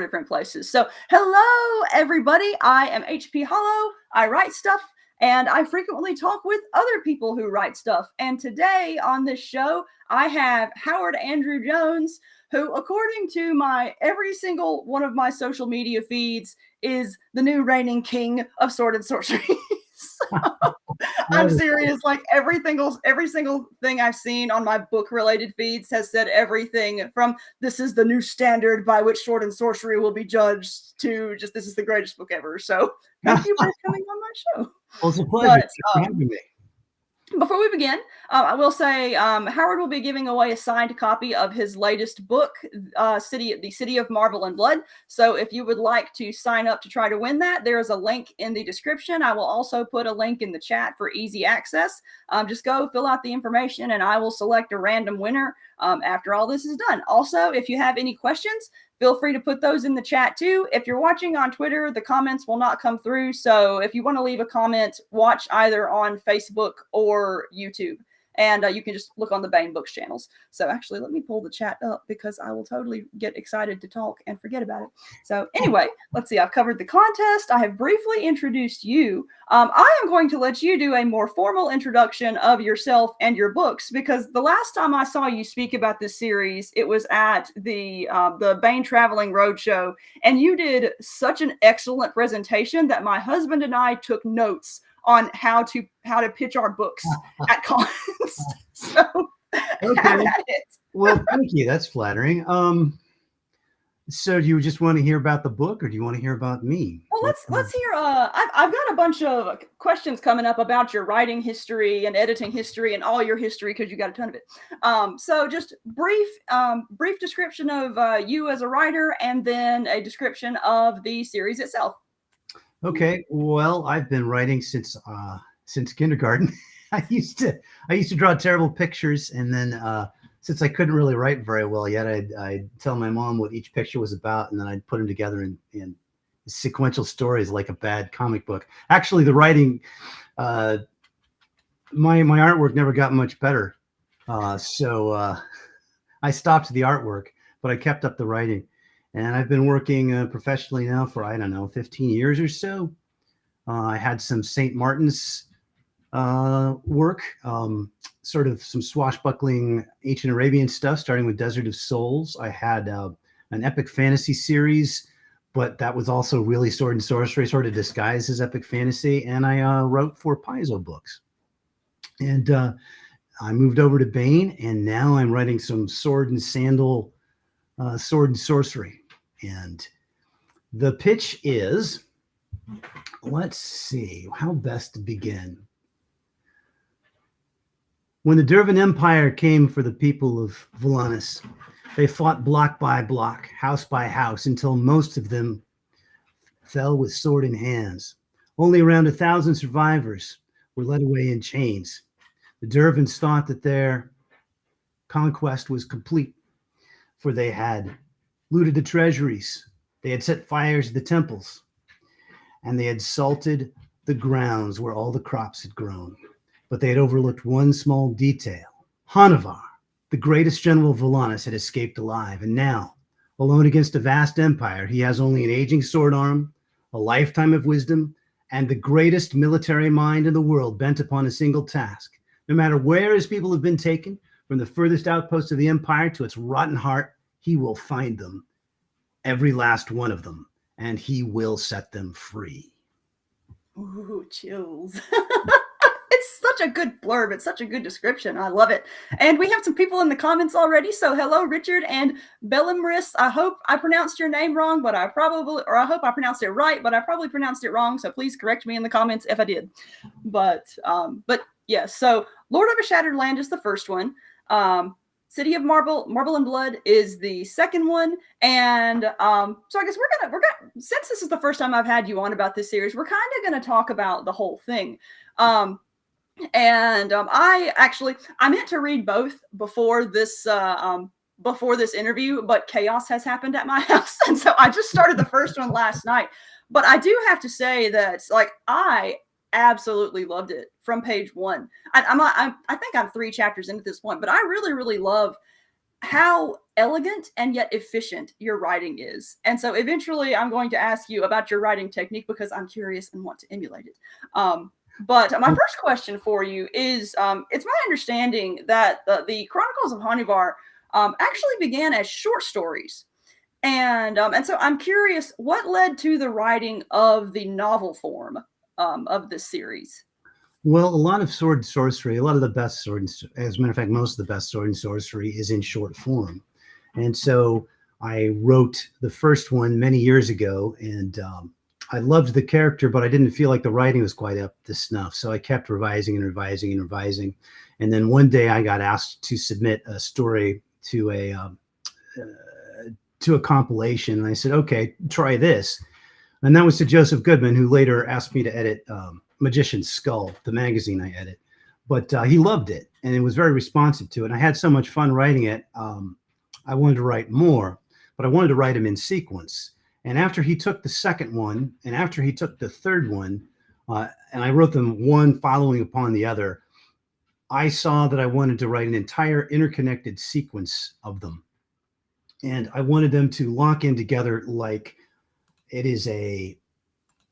different places. So hello everybody, I am HP Holo. I write stuff and I frequently talk with other people who write stuff. And today on this show, I have Howard Andrew Jones, who according to every single one of my social media feeds is the new reigning king of sword and sorcery. So, I'm serious. Like every single thing I've seen on my book related feeds has said everything from this is the new standard by which sword and sorcery will be judged to just this is the greatest book ever. So thank you for coming on my show. Well, it's a pleasure for having me. Before we begin, I will say Howard will be giving away a signed copy of his latest book, The City of Marble and Blood. So if you would like to sign up to try to win that, there is a link in the description. I will also put a link in the chat for easy access. Just go fill out the information and I will select a random winner after all this is done. Also, if you have any questions, feel free to put those in the chat too. If you're watching on Twitter, the comments will not come through. So if you want to leave a comment, watch either on Facebook or YouTube. And you can just look on the Bane Books channels. So actually, let me pull the chat up because I will totally get excited to talk and forget about it. So anyway, let's see. I've covered the contest. I have briefly introduced you. I am going to let you do a more formal introduction of yourself and your books because the last time I saw you speak about this series, it was at the Bane Traveling Roadshow, and you did such an excellent presentation that my husband and I took notes on how to pitch our books at cons. So okay. Well, thank you. That's flattering. So do you just want to hear about the book or do you want to hear about me? Well, let's hear. I've got a bunch of questions coming up about your writing history and editing history and all your history because you got a ton of it. So just brief description of you as a writer and then a description of the series itself. Okay, well, I've been writing since kindergarten. I used to draw terrible pictures, and then since I couldn't really write very well yet, I'd tell my mom what each picture was about, and then I'd put them together in sequential stories like a bad comic book. Actually, the writing, my artwork never got much better, so I stopped the artwork, but I kept up the writing. And I've been working professionally now for, 15 years or so. I had some St. Martin's work, sort of some swashbuckling ancient Arabian stuff, starting with Desert of Souls. I had an epic fantasy series, but that was also really sword and sorcery, sort of disguised as epic fantasy. And I wrote 4 Paizo books. And I moved over to Bane, and now I'm writing some sword and sandal, sword and sorcery. And the pitch is, let's see, how best to begin. When the Dervan Empire came for the people of Volanus, they fought block by block, house by house, until most of them fell with sword in hands. Only around 1,000 survivors were led away in chains. The Dervans thought that their conquest was complete, for they had looted the treasuries, they had set fires to the temples, and they had salted the grounds where all the crops had grown. But they had overlooked one small detail. Hanuvar, the greatest general of Volanus, had escaped alive, and now, alone against a vast empire, he has only an aging sword arm, a lifetime of wisdom, and the greatest military mind in the world bent upon a single task. No matter where his people have been taken, from the furthest outpost of the empire to its rotten heart, he will find them, every last one of them, and he will set them free. Ooh, chills. It's such a good blurb. It's such a good description. I love it. And we have some people in the comments already. So hello, Richard and Bellamris. I hope I pronounced your name wrong, but I hope I pronounced it right, but I probably pronounced it wrong. So please correct me in the comments if I did. But yeah, so Lord of a Shattered Land is the first one. City of Marble and Blood is the second one. And so I guess we're gonna since this is the first time I've had you on about this series, we're kind of gonna talk about the whole thing. I meant to read both before this interview, but chaos has happened at my house, and so I just started the first one last night. But I do have to say that I absolutely loved it from page 1. I think I'm 3 chapters into this point, but I really, really love how elegant and yet efficient your writing is. And so eventually I'm going to ask you about your writing technique because I'm curious and want to emulate it. But my first question for you is, it's my understanding that the Chronicles of Hanuvar actually began as short stories. And so I'm curious, what led to the writing of the novel form of this series? Well, a lot of sword and sorcery, a lot of the best sword, as a matter of fact, most of the best sword and sorcery is in short form. And so I wrote the first one many years ago, and I loved the character, but I didn't feel like the writing was quite up to snuff. So I kept revising and revising and revising. And then one day I got asked to submit a story to a compilation. And I said, okay, try this. And that was to Joseph Goodman, who later asked me to edit Magician's Skull, the magazine I edit. But he loved it and was very responsive to it. And I had so much fun writing it. I wanted to write more, but I wanted to write them in sequence. And after he took the second one, and after he took the third one, and I wrote them one following upon the other, I saw that I wanted to write an entire interconnected sequence of them. And I wanted them to lock in together like it is a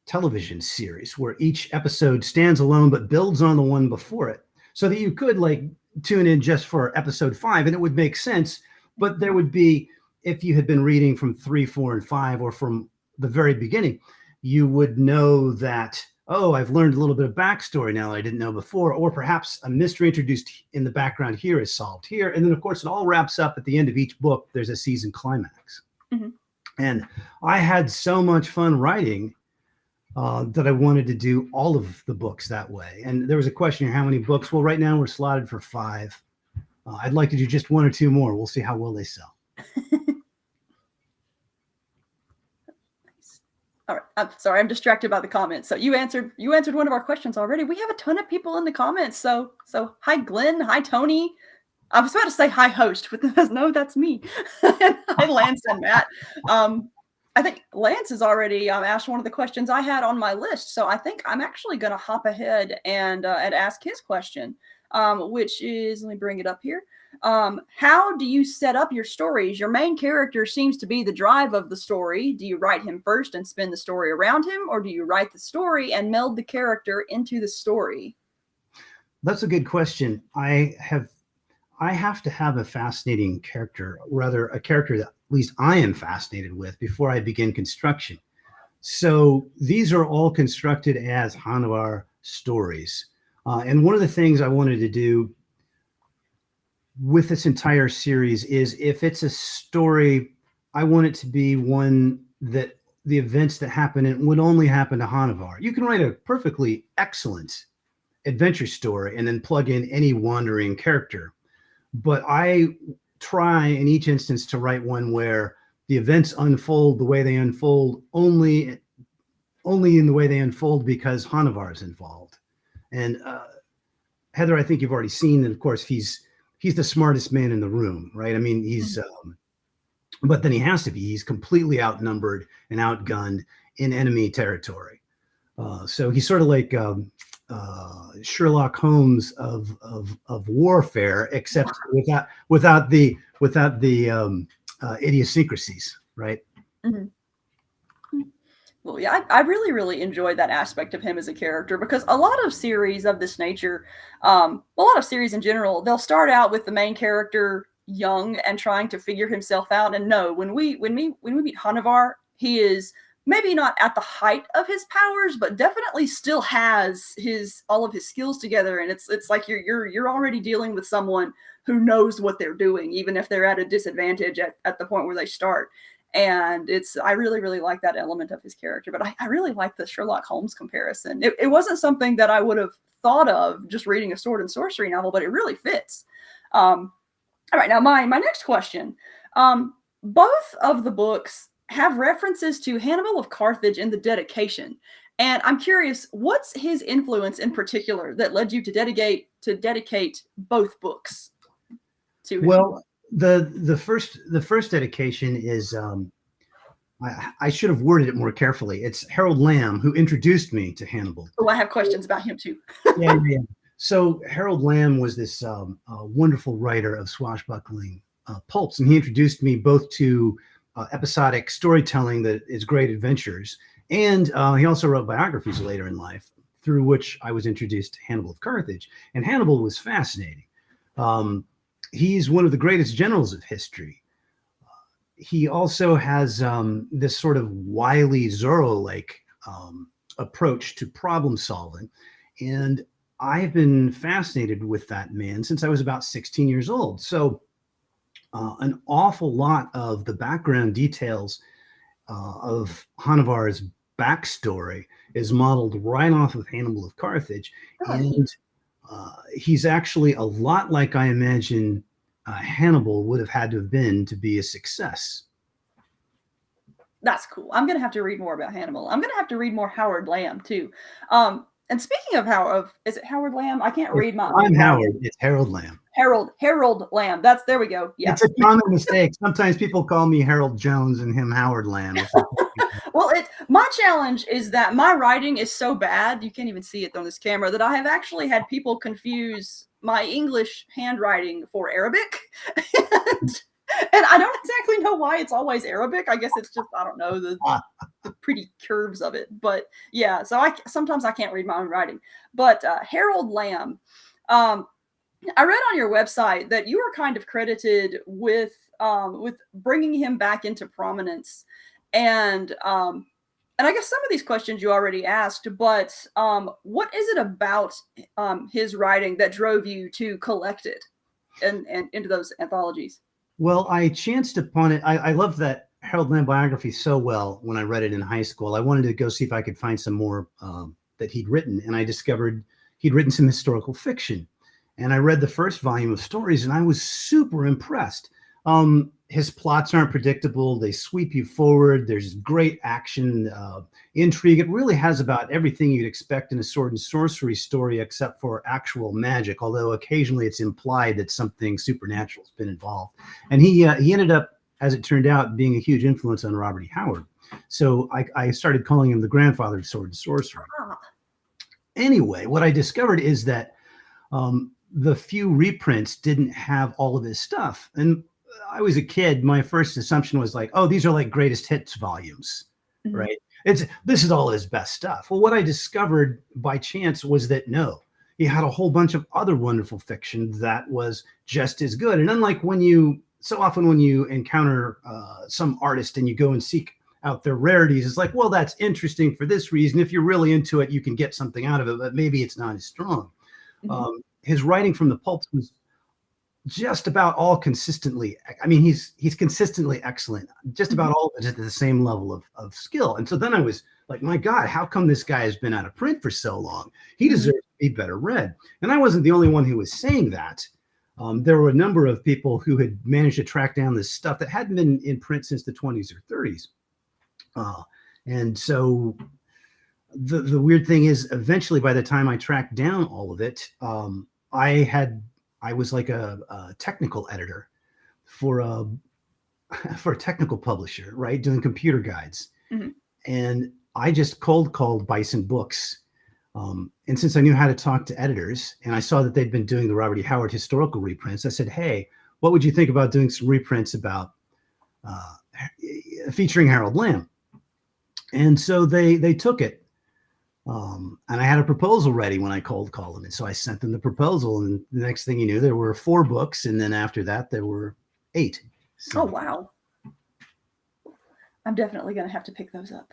television series where each episode stands alone but builds on the one before it, so that you could like tune in just for episode 5 and it would make sense. But there would be, if you had been reading from 3, 4, and 5, or from the very beginning, you would know that, oh, I've learned a little bit of backstory now that I didn't know before, or perhaps a mystery introduced in the background here is solved here. And then, of course, it all wraps up at the end of each book. There's a season climax. Mm-hmm. And I had so much fun writing that I wanted to do all of the books that way. And there was a question here, how many books? Well, right now we're slotted for 5. I'd like to do just 1 or 2 more. We'll see how well they sell. All right. I'm sorry, I'm distracted by the comments. So you answered one of our questions already. We have a ton of people in the comments. So hi Glenn, hi Tony. I was about to say hi host, but no, that's me. Hi Lance and Matt. I think Lance has already asked one of the questions I had on my list. So I think I'm actually going to hop ahead and ask his question, which is, let me bring it up here. How do you set up your stories? Your main character seems to be the drive of the story. Do you write him first and spin the story around him, or do you write the story and meld the character into the story? That's a good question. I have to have a fascinating character, rather a character that at least I am fascinated with before I begin construction. So these are all constructed as Hanuvar stories. And one of the things I wanted to do with this entire series is, if it's a story, I want it to be one that the events that happen in would only happen to Hanuvar. You can write a perfectly excellent adventure story and then plug in any wandering character. But I try in each instance to write one where the events unfold the way they unfold only in the way they unfold because Hanuvar is involved. And Heather, I think you've already seen that, of course, he's the smartest man in the room, right? I mean, he's, but then he has to be. He's completely outnumbered and outgunned in enemy territory. So he's sort of like Sherlock Holmes of warfare, except without the idiosyncrasies, right? Mm-hmm. Well, yeah, I really, really enjoyed that aspect of him as a character, because a lot of series of this nature, a lot of series in general, they'll start out with the main character young and trying to figure himself out. And no, when we meet Hanuvar, he is maybe not at the height of his powers, but definitely still has all of his skills together. And it's like you're already dealing with someone who knows what they're doing, even if they're at a disadvantage at the point where they start. And I really, really like that element of his character. But I really like the Sherlock Holmes comparison. It wasn't something that I would have thought of just reading a sword and sorcery novel, but it really fits. All right, now my next question. Both of the books have references to Hannibal of Carthage in the dedication. And I'm curious, what's his influence in particular that led you to dedicate both books to him? Well, the first dedication is I should have worded it more carefully. It's Harold Lamb who introduced me to Hannibal. Oh, I have questions about him too. Yeah. So Harold Lamb was this wonderful writer of swashbuckling pulps, and he introduced me both to episodic storytelling that is great adventures, and he also wrote biographies later in life, through which I was introduced to Hannibal of Carthage. And Hannibal was fascinating. He's one of the greatest generals of history. He also has this sort of wily Zorro-like approach to problem solving. And I've been fascinated with that man since I was about 16 years old. So an awful lot of the background details of Hanuvar's backstory is modeled right off of Hannibal of Carthage. And he's actually a lot like I imagine Hannibal would have had to have been to be a success. That's cool. I'm going to have to read more about Hannibal. I'm going to have to read more Howard Lamb too. And speaking of is it Howard Lamb? I can't read my own. I'm Howard. It's Harold Lamb. Harold Lamb. There we go. Yeah. It's a common mistake. Sometimes people call me Harold Jones and him Howard Lamb. Well, my challenge is that my writing is so bad, you can't even see it on this camera, that I have actually had people confuse my English handwriting for Arabic. And I don't exactly know why it's always Arabic. I guess it's just, I don't know, the pretty curves of it. But yeah, so sometimes I can't read my own writing. But Harold Lamb, I read on your website that you were kind of credited with bringing him back into prominence. And I guess some of these questions you already asked, but what is it about his writing that drove you to collect it and into those anthologies? Well, I chanced upon it. I loved that Harold Lamb biography so well when I read it in high school. I wanted to go see if I could find some more that he'd written, and I discovered he'd written some historical fiction. And I read the first volume of stories, and I was super impressed. His plots aren't predictable. They sweep you forward. There's great action, intrigue. It really has about everything you'd expect in a sword and sorcery story, except for actual magic, although occasionally it's implied that something supernatural has been involved. And he ended up, as it turned out, being a huge influence on Robert E. Howard. So I started calling him the grandfather of sword and sorcery. Anyway, what I discovered is that the few reprints didn't have all of his stuff. And I was a kid. My first assumption was like, oh, these are like greatest hits volumes, right? This is all his best stuff. Well, what I discovered by chance was that no, he had a whole bunch of other wonderful fiction that was just as good. And unlike when you encounter some artist and you go and seek out their rarities, it's like, well, that's interesting for this reason. If you're really into it, you can get something out of it, but maybe it's not as strong. His writing from the pulps was just about all consistently. I mean, he's consistently excellent, just about all of it at the same level of skill. And so then I was like, my God, how come this guy has been out of print for so long? He deserves to be better read. And I wasn't the only one who was saying that. There were a number of people who had managed to track down this stuff that hadn't been in print since the 20s or 30s. And so the weird thing is, eventually, by the time I tracked down all of it, I was like a technical editor for a technical publisher, right, doing computer guides. And I just cold called Bison Books. And since I knew how to talk to editors, and I saw that they'd been doing the Robert E. Howard historical reprints, I said, hey, what would you think about doing some reprints about featuring Harold Lamb? And so they took it. And I had a proposal ready when I cold called them. And so I sent them the proposal. And the next thing you knew, there were 4 books. And then after that, there were 8. So, oh, wow. I'm definitely going to have to pick those up.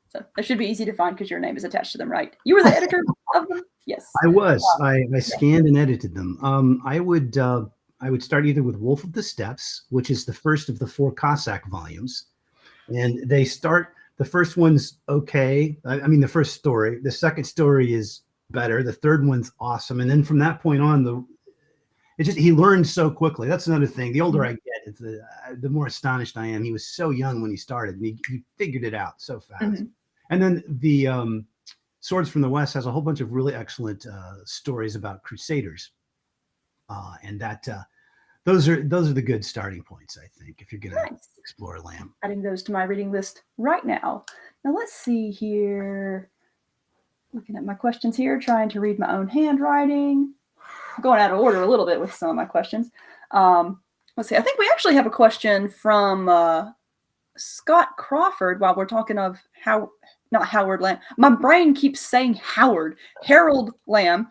So that should be easy to find because your name is attached to them, right? You were the editor of them? Yes. I was. I scanned and edited them. I would start either with Wolf of the Steppes, which is the first of the 4 Cossack volumes. And they start... The first one's okay. I mean, the first story. The second story is better. The third one's awesome. And then from that point on, he learned so quickly. That's another thing. The older I get, the more astonished I am. He was so young when he started, and he figured it out so fast. And then the Swords from the West has a whole bunch of really excellent stories about Crusaders, and that those are the good starting points, I think, if you're going to explore Lamb. Adding those to my reading list right now. Now let's see here. Looking at my questions here, trying to read my own handwriting. I'm going out of order a little bit with some of my questions. let's see. I think we actually have a question from Scott Crawford while we're talking of how. Not Howard Lamb. My brain keeps saying Howard. Harold Lamb.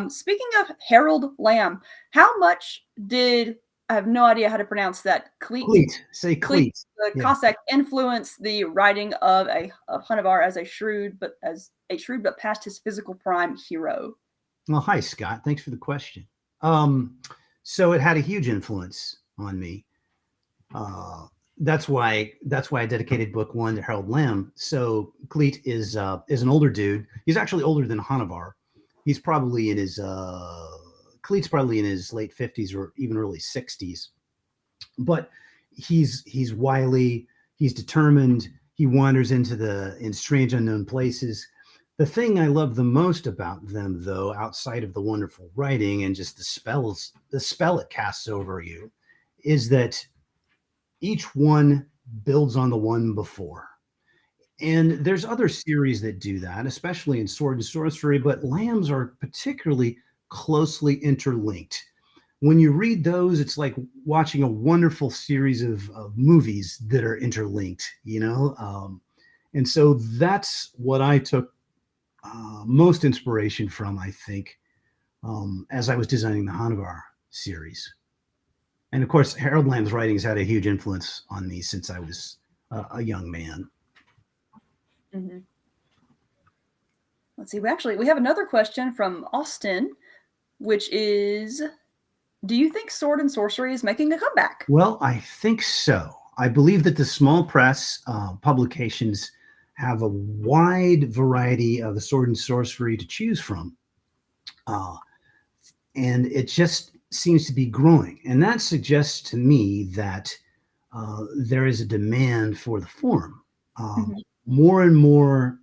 Speaking of Harold Lamb, how much did I have no idea how to pronounce that? Cleet. Say Cleet. The Yeah. Cossack influence the writing of Hanuvar as a shrewd but past his physical prime hero. Well, hi Scott. Thanks for the question. So it had a huge influence on me. That's why I dedicated book 1 to Harold Lamb. So Cleet is an older dude. He's actually older than Hanuvar. He's probably in his Cleet's probably in his late 50s or even early 60s. But he's wily, he's determined, he wanders in strange unknown places. The thing I love the most about them, though, outside of the wonderful writing and just the spell it casts over you, is that each one builds on the one before. And there's other series that do that, especially in Sword and Sorcery, but Lambs are particularly closely interlinked. When you read those, it's like watching a wonderful series of movies that are interlinked, you know? And so that's what I took most inspiration from, I think, as I was designing the Hanuvar series. And of course, Harold Lamb's writings had a huge influence on me since I was a young man. Mm-hmm. Let's see. We have another question from Austin, which is, do you think Sword and Sorcery is making a comeback? Well, I think so. I believe that the small press publications have a wide variety of the Sword and Sorcery to choose from. And it just seems to be growing. And that suggests to me that there is a demand for the form. More and more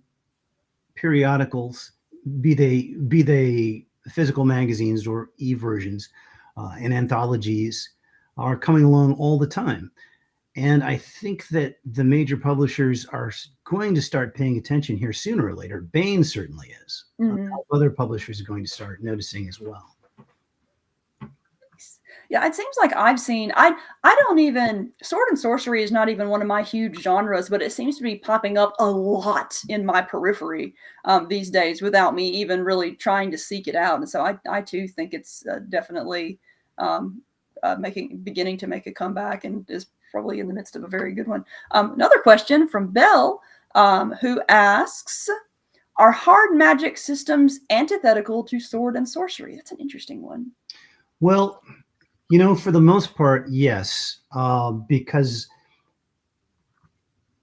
periodicals, be they physical magazines or e-versions and anthologies, are coming along all the time. And I think that the major publishers are going to start paying attention here sooner or later. Bain certainly is. Other publishers are going to start noticing as well. Yeah, it seems like I've seen, I don't even, Sword and Sorcery is not even one of my huge genres, but it seems to be popping up a lot in my periphery these days without me even really trying to seek it out. And so I too think it's definitely beginning to make a comeback and is probably in the midst of a very good one. Another question from Belle, who asks, are hard magic systems antithetical to Sword and Sorcery? That's an interesting one. Well, you know, for the most part, yes, because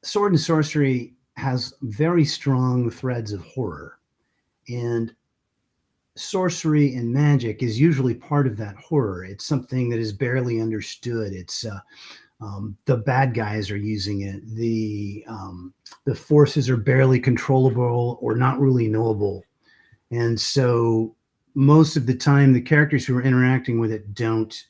Sword and Sorcery has very strong threads of horror, and sorcery and magic is usually part of that horror. It's something that is barely understood. It's the bad guys are using it. The forces are barely controllable or not really knowable, and so most of the time, the characters who are interacting with it don't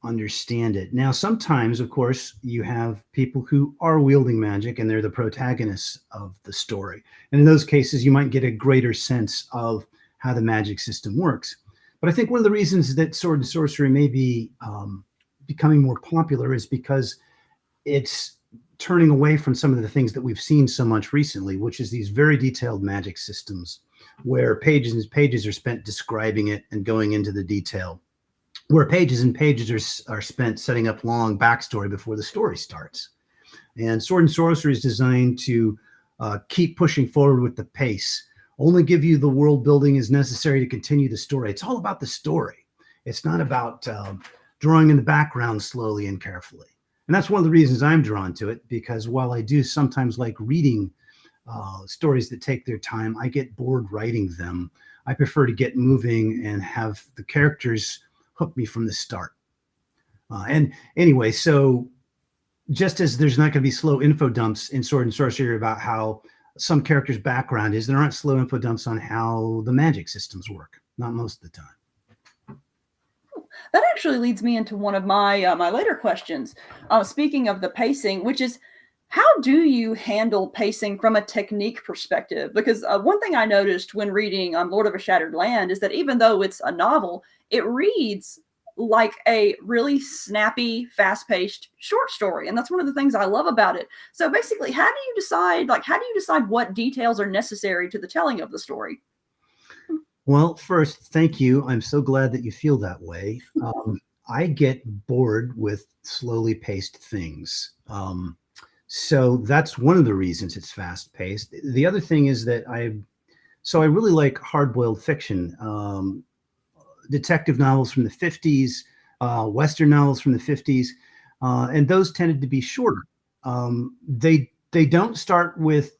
understand it. Now, sometimes, of course, you have people who are wielding magic and they're the protagonists of the story. And in those cases, you might get a greater sense of how the magic system works. But I think one of the reasons that Sword and Sorcery may be becoming more popular is because it's turning away from some of the things that we've seen so much recently, which is these very detailed magic systems where pages and pages are spent describing it and going into the detail, where pages and pages are spent setting up long backstory before the story starts. And Sword and Sorcery is designed to keep pushing forward with the pace, only give you the world building as necessary to continue the story. It's all about the story. It's not about drawing in the background slowly and carefully. And that's one of the reasons I'm drawn to it, because while I do sometimes like reading stories that take their time, I get bored writing them. I prefer to get moving and have the characters hook me from the start. And anyway, so just as there's not going to be slow info dumps in Sword and Sorcery about how some character's background is, there aren't slow info dumps on how the magic systems work. Not most of the time. That actually leads me into one of my my later questions. Speaking of the pacing, which is, how do you handle pacing from a technique perspective? Because one thing I noticed when reading Lord of a Shattered Land is that even though it's a novel, it reads like a really snappy, fast-paced short story. And that's one of the things I love about it. So basically, how do you decide what details are necessary to the telling of the story? Well, first, thank you. I'm so glad that you feel that way. I get bored with slowly paced things. So that's one of the reasons it's fast paced. The other thing is that I really like hard boiled fiction, detective novels from the 50s, Western novels from the 50s, and those tended to be shorter. They don't start with,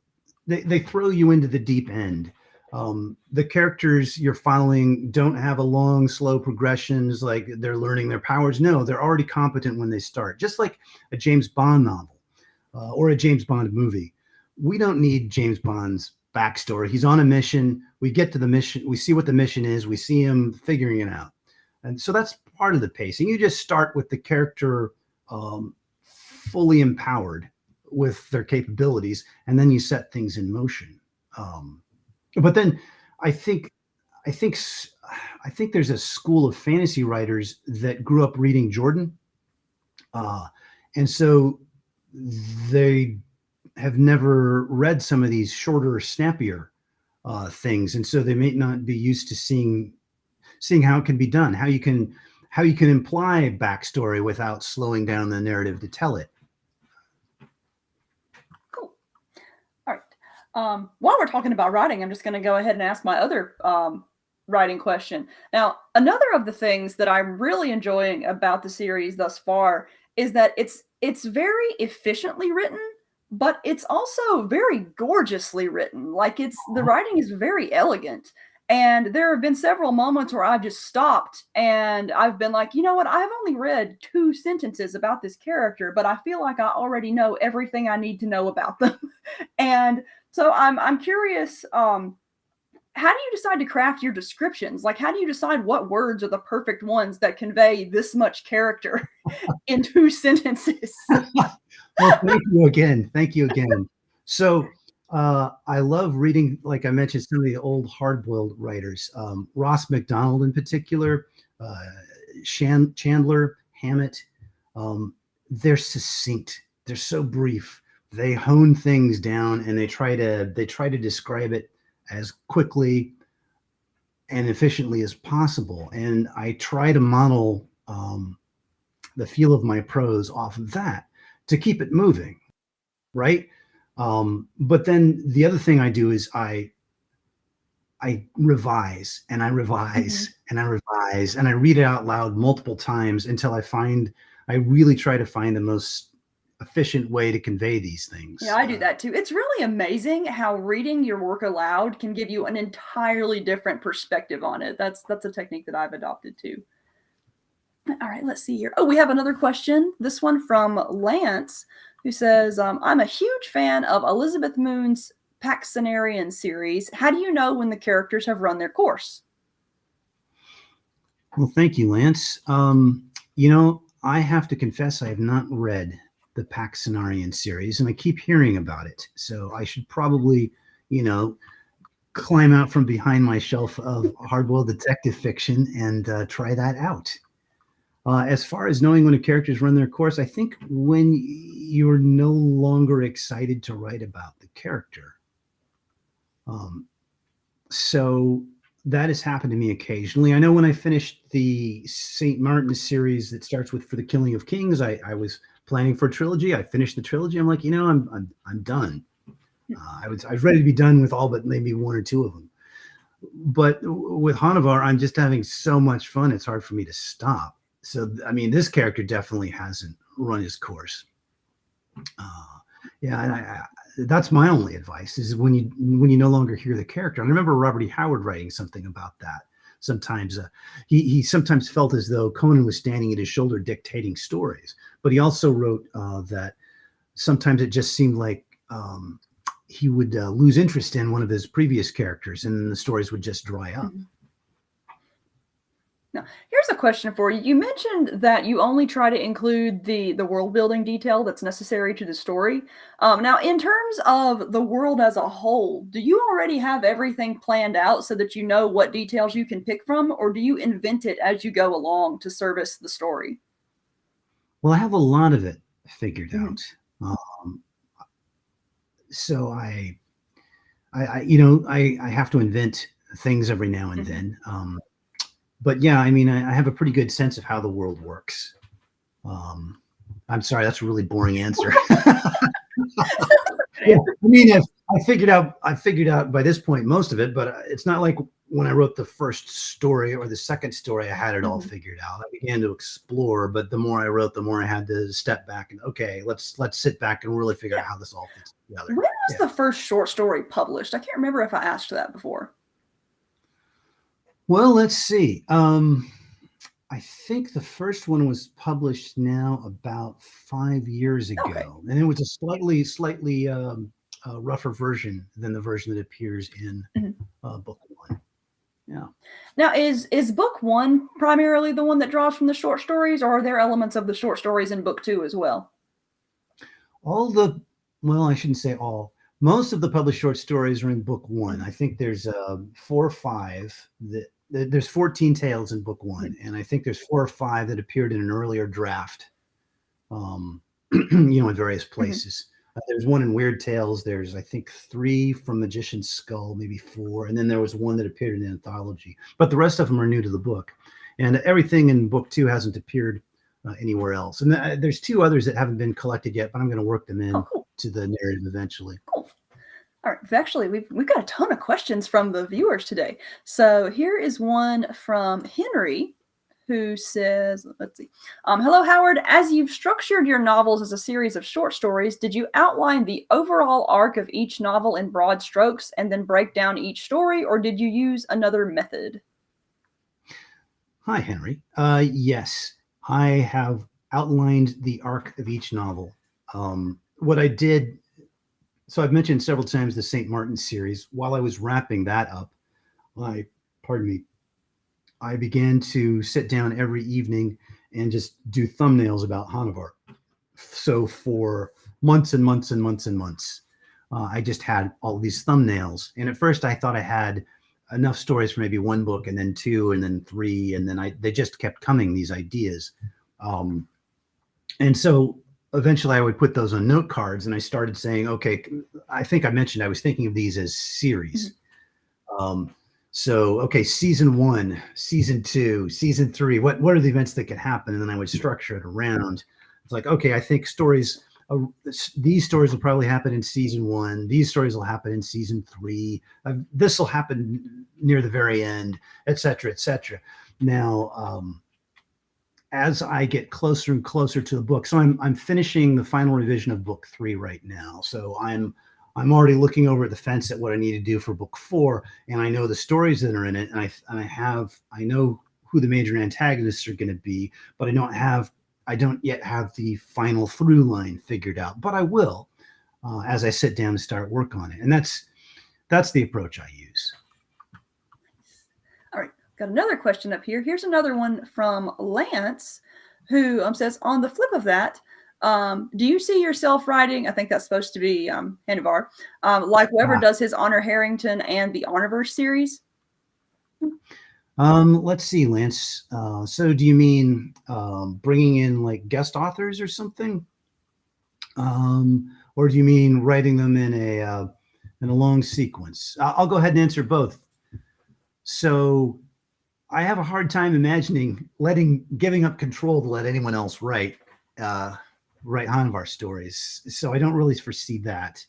they throw you into the deep end. The characters you're following don't have a long, slow progressions like they're learning their powers. No, they're already competent when they start, just like a James Bond novel or a James Bond movie. We don't need James Bond's backstory. He's on a mission. We get to the mission. We see what the mission is. We see him figuring it out. And so that's part of the pacing. You just start with the character fully empowered with their capabilities, and then you set things in motion. But then I think there's a school of fantasy writers that grew up reading Jordan, and so they have never read some of these shorter, snappier things, and so they may not be used to seeing how it can be done, how you can imply backstory without slowing down the narrative to tell it. Cool. All right. While we're talking about writing, I'm just going to go ahead and ask my other writing question. Now, another of the things that I'm really enjoying about the series thus far is that it's very efficiently written, but it's also very gorgeously written. Like the writing is very elegant. And there have been several moments where I've just stopped and I've been like, you know what? I've only read 2 sentences about this character, but I feel like I already know everything I need to know about them. And so I'm curious, how do you decide to craft your descriptions? Like, how do you decide what words are the perfect ones that convey this much character in 2 sentences? Well, thank you again. Thank you again. So I love reading, like I mentioned, some of the old hard-boiled writers, Ross MacDonald in particular, Chandler, Hammett. They're succinct. They're so brief. They hone things down and they try to describe it as quickly and efficiently as possible. And I try to model the feel of my prose off of that to keep it moving, right? But then the other thing I do is I revise and I revise and I revise and I read it out loud multiple times until I really try to find the most efficient way to convey these things. Yeah, I do that too. It's really amazing how reading your work aloud can give you an entirely different perspective on it. That's a technique that I've adopted too. All right, let's see here. Oh, we have another question. This one from Lance, who says, I'm a huge fan of Elizabeth Moon's Paxenarian series. How do you know when the characters have run their course? Well, thank you, Lance. I have to confess I have not read the Paxenarian series, and I keep hearing about it. So I should probably, climb out from behind my shelf of hard-boiled detective fiction and try that out. As far as knowing when a character's run their course, I think when you're no longer excited to write about the character. So that has happened to me occasionally. I know when I finished the St. Martin series that starts with For the Killing of Kings, I was planning for a trilogy. I finished the trilogy. I'm like, I'm done. I was ready to be done with all but maybe 1 or 2 of them. But with Hanuvar, I'm just having so much fun. It's hard for me to stop. So, I mean, this character definitely hasn't run his course. That's my only advice is when you no longer hear the character. I remember Robert E. Howard writing something about that. Sometimes he sometimes felt as though Conan was standing at his shoulder dictating stories, but he also wrote that sometimes it just seemed like he would lose interest in one of his previous characters and the stories would just dry up. Now, here's here's a question for you. You mentioned that you only try to include the world building detail that's necessary to the story. Now, in terms of the world as a whole, do you already have everything planned out so that you know what details you can pick from, or do you invent it as you go along to service the story? Well, I have a lot of it figured Mhm. out. Um, so I have to invent things every now and Mhm. then. But yeah, I mean, I have a pretty good sense of how the world works. Um, I'm sorry, that's a really boring answer. Yeah, I mean, I figured out by this point most of it, but it's not like when I wrote the first story or the second story, I had it all Mhm. figured out. I began to explore, but the more I wrote, the more I had to step back and okay, let's sit back and really figure Yeah. out how this all fits together. When was Yeah. the first short story published? I can't remember if I asked that before. Well, let's see. I think the first one was published now about 5 years Okay. ago, and it was a slightly rougher version than the version that appears in Mhm. book one. Yeah. Now, is book one primarily the one that draws from the short stories, or are there elements of the short stories in book two as well? All the well, I shouldn't say all. Most of the published short stories are in book one. Mhm. I think there's 4 or 5 there's 14 tales in book one, Mhm. and I think there's 4 or 5 that appeared in an earlier draft, um, in various Mhm. places. There's one in Weird Tales. There's, I think, 3 from Magician's Skull, maybe 4, and then there was one that appeared in the anthology. But the rest of them are new to the book, and everything in book two hasn't appeared anywhere else. And there's 2 others that haven't been collected yet, but I'm going to work them Oh, in cool, to the narrative eventually. cool. All right. Actually, we've got a ton of questions from the viewers today. So here is one from Henry, who says, "Let's see, hello Howard. As you've structured your novels as a series of short stories, did you outline the overall arc of each novel in broad strokes and then break down each story, or did you use another method?" Hi, Henry. Yes, I have outlined the arc of each novel. What I did So I've mentioned several times the St. Martin series. While I was wrapping that up, I, pardon me, I began to sit down every evening and just do thumbnails about Hanuvar. So for months and months and months and months, I just had all these thumbnails. And at first, I thought I had enough stories for maybe one book, and then 2, and then 3, and then they just kept coming, these ideas. Um, and so eventually I would put those on note cards and I started saying, okay, I think I mentioned I was thinking of these as series. Mhm. Um, so, okay, season 1, season 2, season 3, what are the events that could happen? And then I would structure it around. It's like, okay, I think uh, these stories will probably happen in season 1. These stories will happen in season 3. This will happen near the very end, et cetera, et cetera. Now, as I get closer and closer to the book. So I'm finishing the final revision of book 3 right now. So I'm already looking over at the fence at what I need to do for book 4, and I know the stories that are in it, and I know who the major antagonists are going to be, but I don't yet have the final through line figured out, but I will as I sit down to start work on it, and that's the approach I use. All right, got another question up here. Here's another one from Lance, who says, on the flip of that, do you see yourself writing? I think that's supposed to be Hanuvar, like whoever Ah, does his Honor Harrington and the Honorverse series? let's see, Lance. So do you mean bringing in like guest authors or something? Or do you mean writing them in a long sequence? I'll go ahead and answer both. So I have a hard time imagining giving up control to let anyone else uh, write Hanuvar stories. So I don't really foresee that.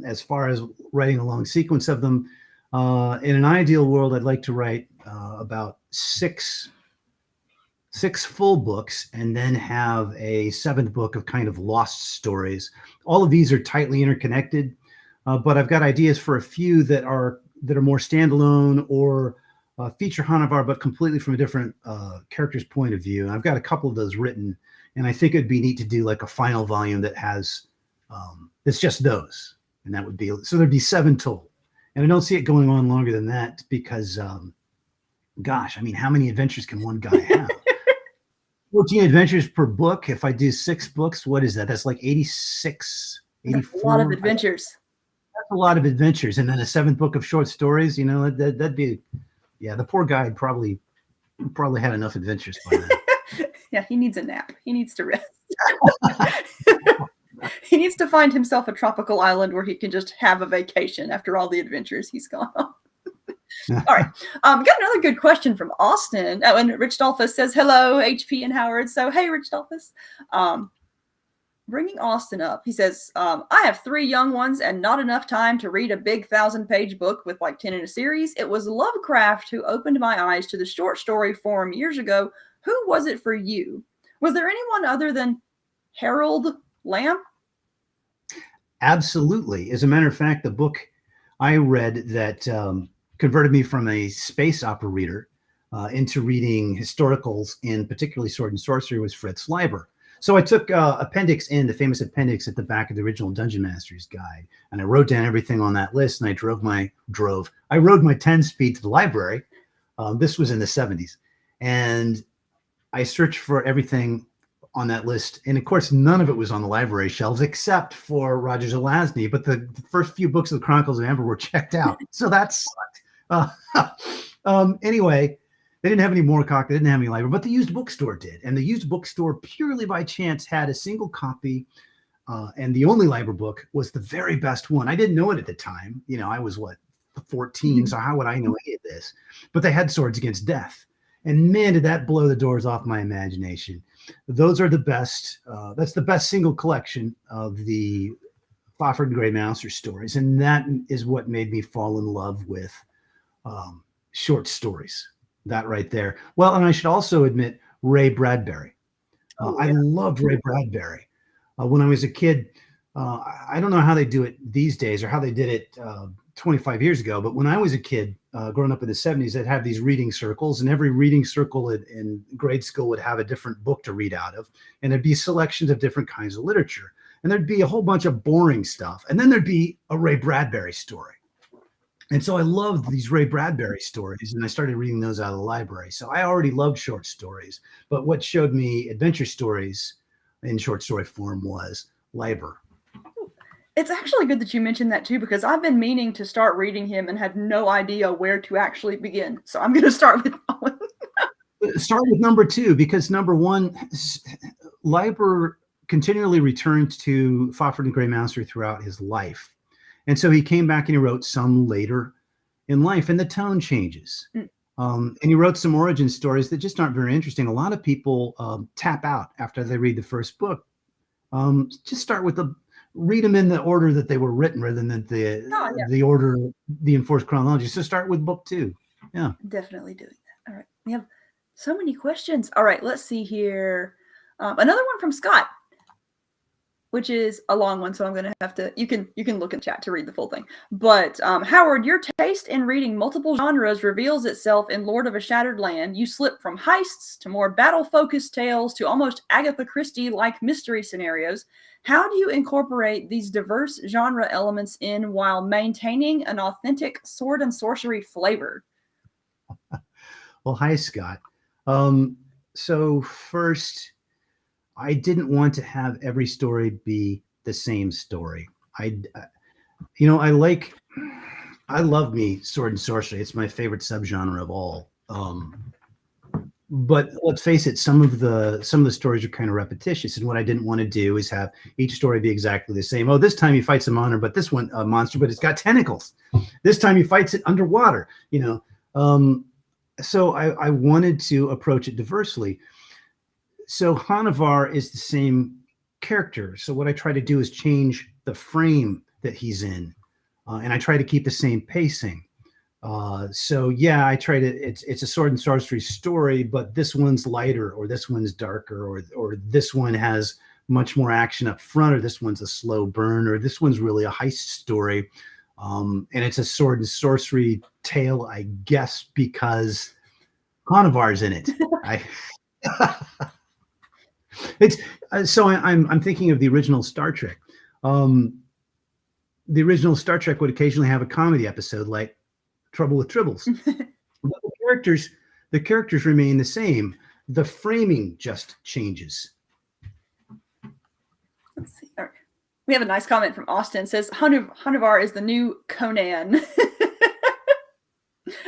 As far as writing a long sequence of them, in an ideal world, I'd like to write about six full books and then have a seventh book of kind of lost stories. All of these are tightly interconnected, but I've got ideas for a few that are more standalone or feature Hanuvar, but completely from a different character's point of view. And I've got a couple of those written, and I think it'd be neat to do like a final volume that has that's just those, and there'd be 7 total. And I don't see it going on longer than that because gosh, I mean, how many adventures can one guy have? 14 adventures per book. If I do 6 books, what is that? That's like 86, That's 84. a lot of adventures. That's a lot of adventures. And then a 7th book of short stories, you know, that'd be, yeah, the poor guy probably had enough adventures by now. Yeah, he needs a nap. He needs to rest. He needs to find himself a tropical island where he can just have a vacation after all the adventures he's gone on. All right. Got another good question from Austin. Oh, and Rich Dolphus says, hello, HP and Howard. So, hey, Rich Dolphus. Bringing Austin up, he says, I have 3 young ones and not enough time to read a big 1,000-page book with like 10 in a series. It was Lovecraft who opened my eyes to the short story form years ago. Who was it for you? Was there anyone other than Harold Lamb? Absolutely. As a matter of fact, the book I read that converted me from a space opera reader into reading historicals, in particularly sword and sorcery, was Fritz Leiber. So I took Appendix N, the famous appendix at the back of the original Dungeon Master's Guide, and I wrote down everything on that list, and I rode my 10-speed to the library. This was in the 70s, and I searched for everything on that list, and of course none of it was on the library shelves except for Roger Zelazny, but the first few books of the Chronicles of Amber were checked out, so that sucked. Anyway, they didn't have any Moorcock, they didn't have any library, but the used bookstore did, and the used bookstore purely by chance had a single copy, and the only library book was the very best one. I didn't know it at the time, you know, I was 14, so how would I know any of this? But they had Swords Against Death. And man, did that blow the doors off my imagination. Those are the best. That's the best single collection of the Crawford and Grey Mouser stories. And that is what made me fall in love with short stories. That right there. Well, and I should also admit Ray Bradbury. I loved Ray Bradbury. When I was a kid, I don't know how they do it these days or how they did it 25 years ago, but when I was a kid, growing up in the 70s, they'd have these reading circles, and every reading circle in grade school would have a different book to read out of, and there'd be selections of different kinds of literature, and there'd be a whole bunch of boring stuff, and then there'd be a Ray Bradbury story. And so I loved these Ray Bradbury stories, and I started reading those out of the library. So I already loved short stories, but what showed me adventure stories in short story form was Leiber. It's actually good that you mentioned that too, because I've been meaning to start reading him and had no idea where to actually begin. So I'm going to start with that one. Start with number 2, because number 1, Leiber continually returned to Crawford and Grey Mouser throughout his life. And so he came back and he wrote some later in life, and the tone changes. And he wrote some origin stories that just aren't very interesting. A lot of people tap out after they read the first book. Just start with read them in the order that they were written rather than the order, the enforced chronology. So start with book 2. Yeah. Definitely doing that. All right. We have so many questions. All right. Let's see here. Another one from Scott, which is a long one. So I'm going to have to, you can look in chat to read the full thing. But Howard, your taste in reading multiple genres reveals itself in Lord of a Shattered Land. You slip from heists to more battle-focused tales to almost Agatha Christie-like mystery scenarios. How do you incorporate these diverse genre elements in while maintaining an authentic sword and sorcery flavor? Well, hi, Scott. So first, I didn't want to have every story be the same story. I love me sword and sorcery. It's my favorite subgenre of all. But let's face it, some of the stories are kind of repetitious, and what I didn't want to do is have each story be exactly the same. Oh, this time he fights a monster, but this one a monster, but it's got tentacles. This time he fights it underwater. So I wanted to approach it diversely. So Hanuvar is the same character. So what I try to do is change the frame that he's in, and I try to keep the same pacing. So yeah, I try to, it's a sword and sorcery story, but this one's lighter, or this one's darker, or this one has much more action up front, or this one's a slow burn, or this one's really a heist story. And it's a sword and sorcery tale, I guess, because Hanuvar's in it. So I'm thinking of the original Star Trek. The original Star Trek would occasionally have a comedy episode like Trouble with Tribbles. But the characters The characters remain the same. The framing just changes. Let's see. All right. We have a nice comment from Austin. It says Hanuvar is the new Conan.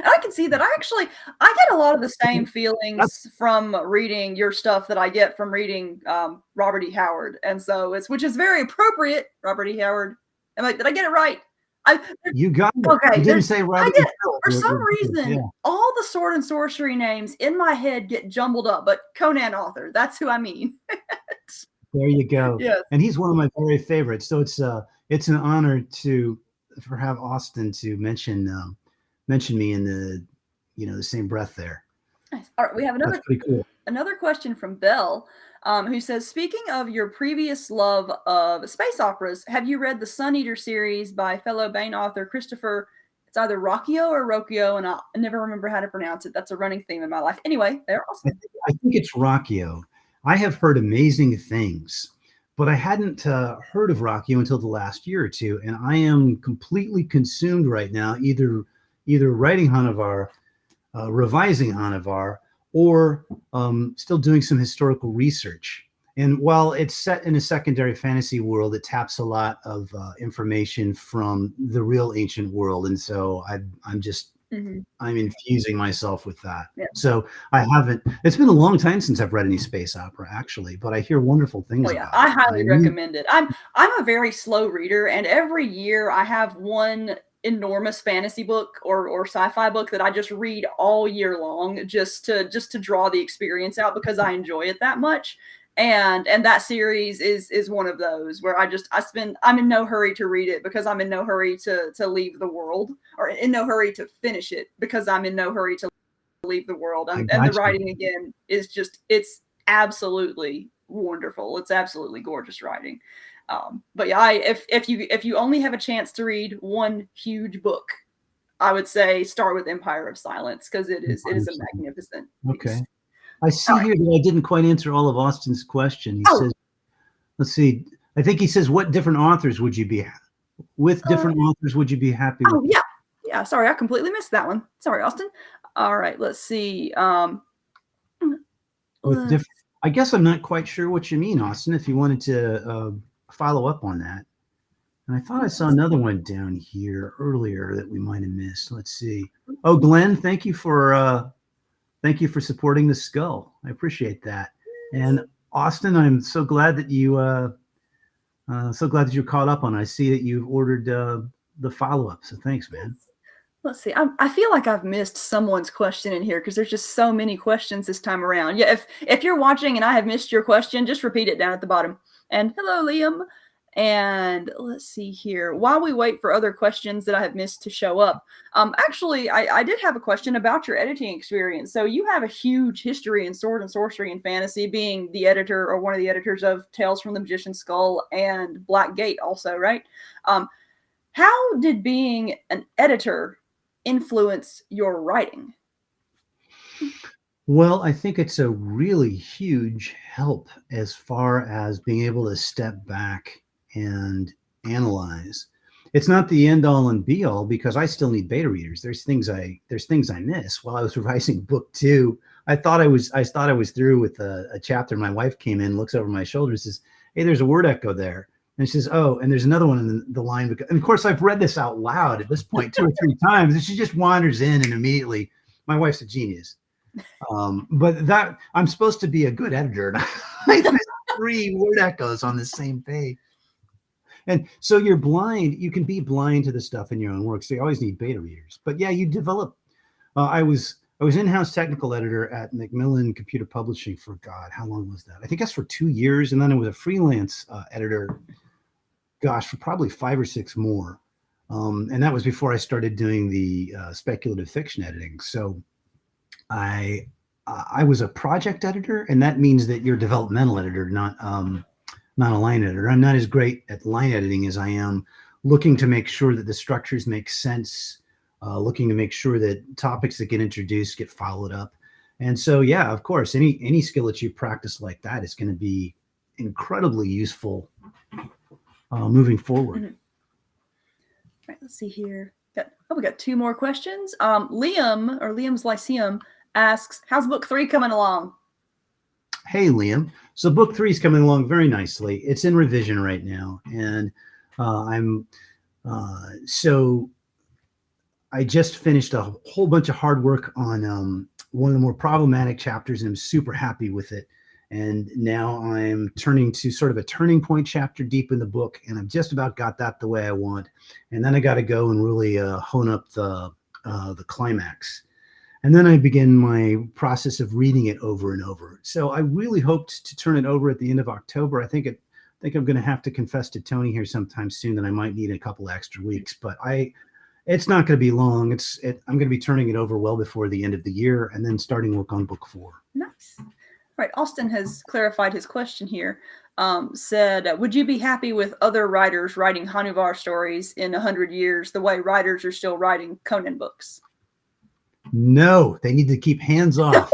I can see that. I get a lot of the same feelings from reading your stuff that I get from reading Robert E. Howard, and so which is very appropriate. Robert E. Howard. I'm like, did I get it right? You got it. Okay. You didn't say Robert. For some reason, all the sword and sorcery names in my head get jumbled up, but Conan author, that's who I mean. There you go. Yes. And he's one of my very favorites. So it's an honor to have Austin to mention me in the same breath there. Nice. All right, we have another question from Belle, who says, speaking of your previous love of space operas, have you read the Sun Eater series by fellow Bane author Christopher? It's either Rocchio or Rocchio, and I never remember how to pronounce it. That's a running theme in my life. Anyway, they're awesome. I think it's Rocchio. I have heard amazing things, but I hadn't heard of Rocchio until the last year or two, and I am completely consumed right now, either writing Hanuvar, revising Hanuvar, or still doing some historical research. And while it's set in a secondary fantasy world, it taps a lot of information from the real ancient world, and so I'm just I'm infusing myself with that. Yeah. So I haven't. It's been a long time since I've read any space opera, actually, but I hear wonderful things about it. I highly recommend it. I'm a very slow reader, and every year I have one enormous fantasy book or sci-fi book that I just read all year long, just to draw the experience out because I enjoy it that much. And that series is one of those where I'm in no hurry to read it because I'm in no hurry to leave the world, or in no hurry to finish it because I'm in no hurry to leave the world. And the writing again is it's absolutely wonderful. It's absolutely gorgeous writing. But yeah, if you only have a chance to read one huge book, I would say start with Empire of Silence because it is a magnificent piece. Okay. I see here that I didn't quite answer all of Austin's question. He says, let's see, I think he says, what different authors would you be with? Different authors would you be happy with? Yeah. Yeah, sorry, I completely missed that one. Sorry, Austin. All right, let's see. With different, I guess I'm not quite sure what you mean, Austin, if you wanted to follow up on that. And I thought I saw another one down here earlier that we might have missed. Let's see. Oh, Glenn, thank you for supporting the skull. I appreciate that. And Austin, I'm so glad that you caught up on it. I see that you've ordered the follow-up. So thanks, man. Let's see. I feel like I've missed someone's question in here because there's just so many questions this time around. Yeah, if you're watching and I have missed your question, just repeat it down at the bottom. And hello, Liam. And let's see here. While we wait for other questions that I have missed to show up, actually, I did have a question about your editing experience. So you have a huge history in sword and sorcery and fantasy, being the editor or one of the editors of Tales from the Magician's Skull and Black Gate also, right? How did being an editor influence your writing? Well, I think it's a really huge help as far as being able to step back and analyze. It's not the end all and be all because I still need beta readers. There's things I miss. While I was revising book 2, I thought I was through with a chapter. My wife came in, looks over my shoulder, and says, "Hey, there's a word echo there." And she says, "Oh, and there's another one in the line." And of course, I've read this out loud at this point 2 or 3 times, and she just wanders in, and immediately, my wife's a genius. But that I'm supposed to be a good editor, and I missed 3 word echoes on the same page. And so you're blind. You can be blind to the stuff in your own work. So you always need beta readers. But yeah, you develop. I was in-house technical editor at Macmillan Computer Publishing for God, how long was that? I think that's for 2 years, and then I was a freelance editor. Gosh, for probably 5 or 6 more. And that was before I started doing the speculative fiction editing. So I was a project editor, and that means that you're a developmental editor, not a line editor. I'm not as great at line editing as I am looking to make sure that the structures make sense, looking to make sure that topics that get introduced get followed up. And so, yeah, of course, any skill that you practice like that is going to be incredibly useful moving forward. Mm-hmm. All right, let's see here. We got 2 more questions. Liam, or Liam's Lyceum, asks, how's book 3 coming along? Hey, Liam. So book 3 is coming along very nicely. It's in revision right now. And so I just finished a whole bunch of hard work on one of the more problematic chapters, and I'm super happy with it. And now I'm turning to sort of a turning point chapter deep in the book, and I've just about got that the way I want. And then I got to go and really hone up the climax. And then I begin my process of reading it over and over. So I really hoped to turn it over at the end of October. I think I'm going to have to confess to Tony here sometime soon that I might need a couple extra weeks, but it's not going to be long. I'm going to be turning it over well before the end of the year, and then starting work on book 4. Nice. All right. Austin has clarified his question here. Said, would you be happy with other writers writing Hanuvar stories in 100 years the way writers are still writing Conan books? No, they need to keep hands off.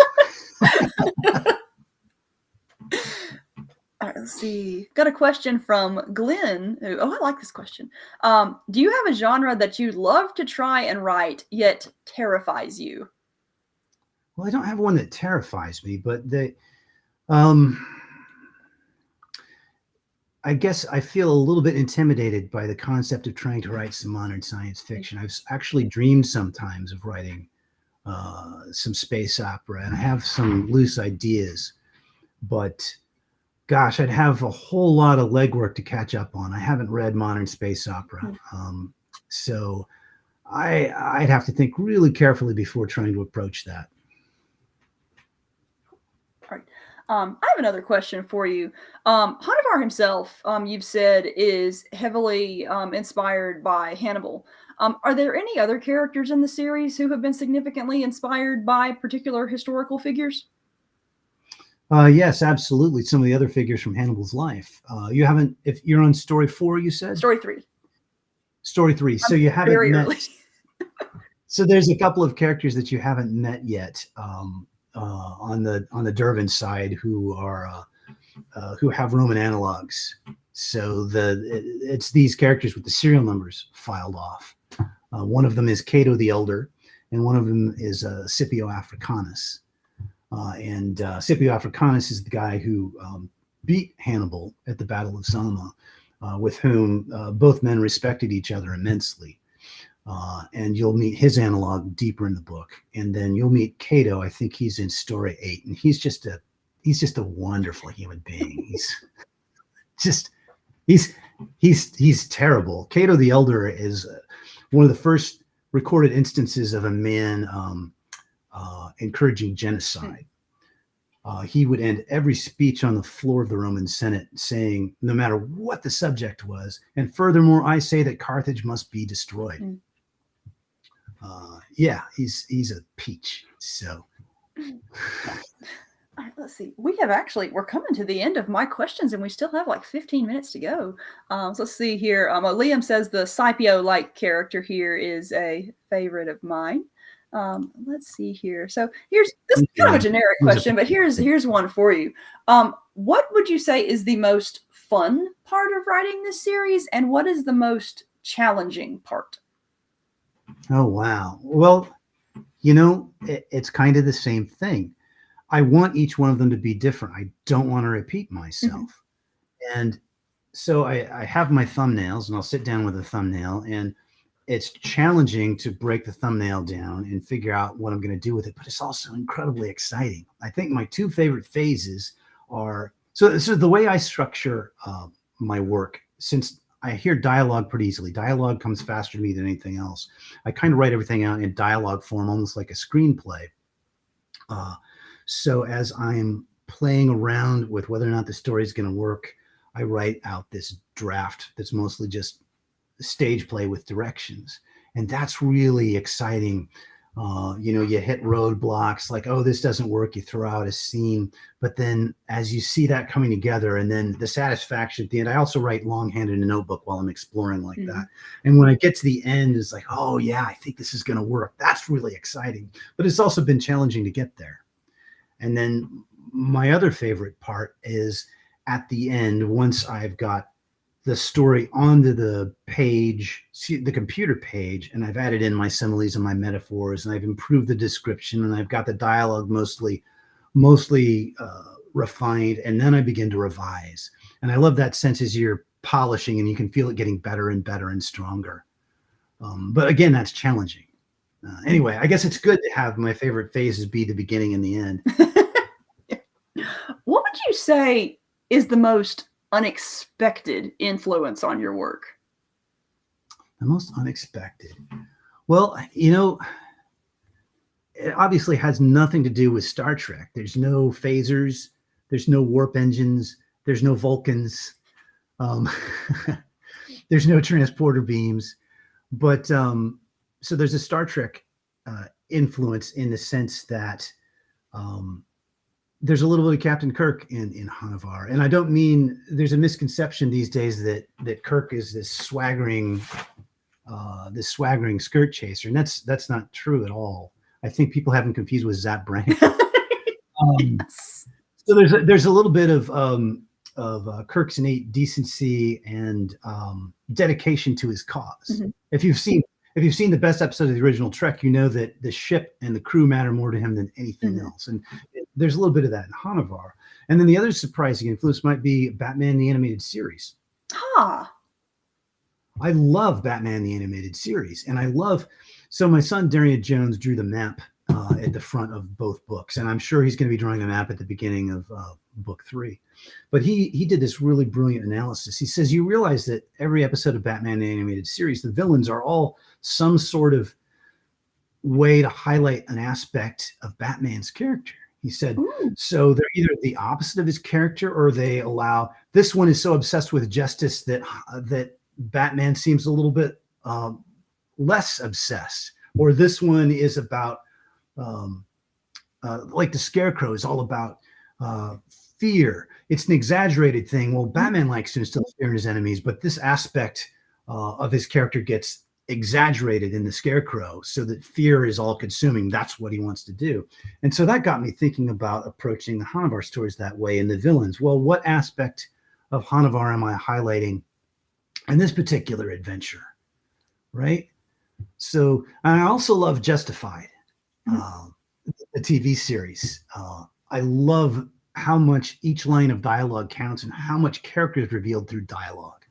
All right, let's see. Got a question from Glenn. Oh, I like this question. Do you have a genre that you'd love to try and write, yet terrifies you? Well, I don't have one that terrifies me, but I guess I feel a little bit intimidated by the concept of trying to write some modern science fiction. I've actually dreamed sometimes of writing some space opera, and I have some loose ideas, but gosh, I'd have a whole lot of legwork to catch up on. I haven't read modern space opera, so I'd have to think really carefully before trying to approach that. All right. I have another question for you. Hanuvar himself, you've said, is heavily inspired by Hannibal. Are there any other characters in the series who have been significantly inspired by particular historical figures? Yes, absolutely. Some of the other figures from Hannibal's life. You haven't, if you're on story 4, you said? Story 3. Story 3. So you haven't met. Early. So there's a couple of characters that you haven't met yet on the Dervan side who have Roman analogs. So it's these characters with the serial numbers filed off. One of them is Cato the Elder, and one of them is Scipio Africanus. And Scipio Africanus is the guy who beat Hannibal at the Battle of Zama, with whom both men respected each other immensely. And you'll meet his analog deeper in the book, and then you'll meet Cato. I think he's in story 8, and he's just a wonderful human being. He's terrible. Cato the Elder is one of the first recorded instances of a man encouraging genocide. He would end every speech on the floor of the Roman Senate saying, no matter what the subject was, and furthermore, I say that Carthage must be destroyed. Yeah, he's a peach. So all right, let's see. We're coming to the end of my questions, and we still have like 15 minutes to go. So let's see here. Liam says the Scipio-like character here is a favorite of mine. Let's see here. So this is kind of a generic question, but here's one for you. What would you say is the most fun part of writing this series, and what is the most challenging part? Oh, wow. Well, it's kind of the same thing. I want each one of them to be different. I don't want to repeat myself. And so I have my thumbnails, and I'll sit down with a thumbnail, and it's challenging to break the thumbnail down and figure out what I'm going to do with it, but it's also incredibly exciting. I think my 2 favorite phases are, so the way I structure my work, since I hear dialogue pretty easily, dialogue comes faster to me than anything else. I kind of write everything out in dialogue form, almost like a screenplay. So as I'm playing around with whether or not the story is going to work, I write out this draft that's mostly just stage play with directions, and that's really exciting. You hit roadblocks like, oh, this doesn't work, you throw out a scene, but then as you see that coming together, and then the satisfaction at the end. I also write longhand in a notebook while I'm exploring like that, and when I get to the end, it's like, oh yeah, I think this is going to work. That's really exciting, but it's also been challenging to get there. And then my other favorite part is at the end, once I've got the story onto the page, the computer page, and I've added in my similes and my metaphors, and I've improved the description, and I've got the dialogue mostly refined, and then I begin to revise. And I love that sense as you're polishing and you can feel it getting better and better and stronger. But again, that's challenging. Anyway, I guess it's good to have my favorite phases be the beginning and the end. What would you say is the most unexpected influence on your work? The most unexpected. Well, you know, it obviously has nothing to do with Star Trek. There's no phasers, there's no warp engines, there's no Vulcans, there's no transporter beams. But so there's a Star Trek influence in the sense that there's a little bit of Captain Kirk in Hanuvar. And I don't mean, there's a misconception these days that Kirk is this swaggering skirt chaser, and that's not true at all. I think people have him confused with Zap Brannigan. Yes. So there's a little bit of Kirk's innate decency and dedication to his cause. Mm-hmm. If you've seen the best episode of the original Trek, you know that the ship and the crew matter more to him than anything mm-hmm. else. And there's a little bit of that in Hanuvar. And then the other surprising influence might be Batman the Animated Series. Ah. I love Batman the Animated Series, and so my son Darian Jones drew the map at the front of both books, and I'm sure he's going to be drawing the map at the beginning of book 3. But he did this really brilliant analysis. He says, you realize that every episode of Batman the Animated Series, the villains are all some sort of way to highlight an aspect of Batman's character. He said, ooh. So they're either the opposite of his character, or they allow, this one is so obsessed with justice that Batman seems a little bit less obsessed, or this one is about like the Scarecrow is all about fear. It's an exaggerated thing. Well, Batman likes to instill fear in his enemies, but this aspect of his character gets exaggerated in the Scarecrow so that fear is all consuming. That's what he wants to do. And so that got me thinking about approaching the Hanuvar stories that way, and the villains. Well, what aspect of Hanuvar am I highlighting in this particular adventure, right? So I also love Justified, the TV series. I love how much each line of dialogue counts and how much character is revealed through dialogue.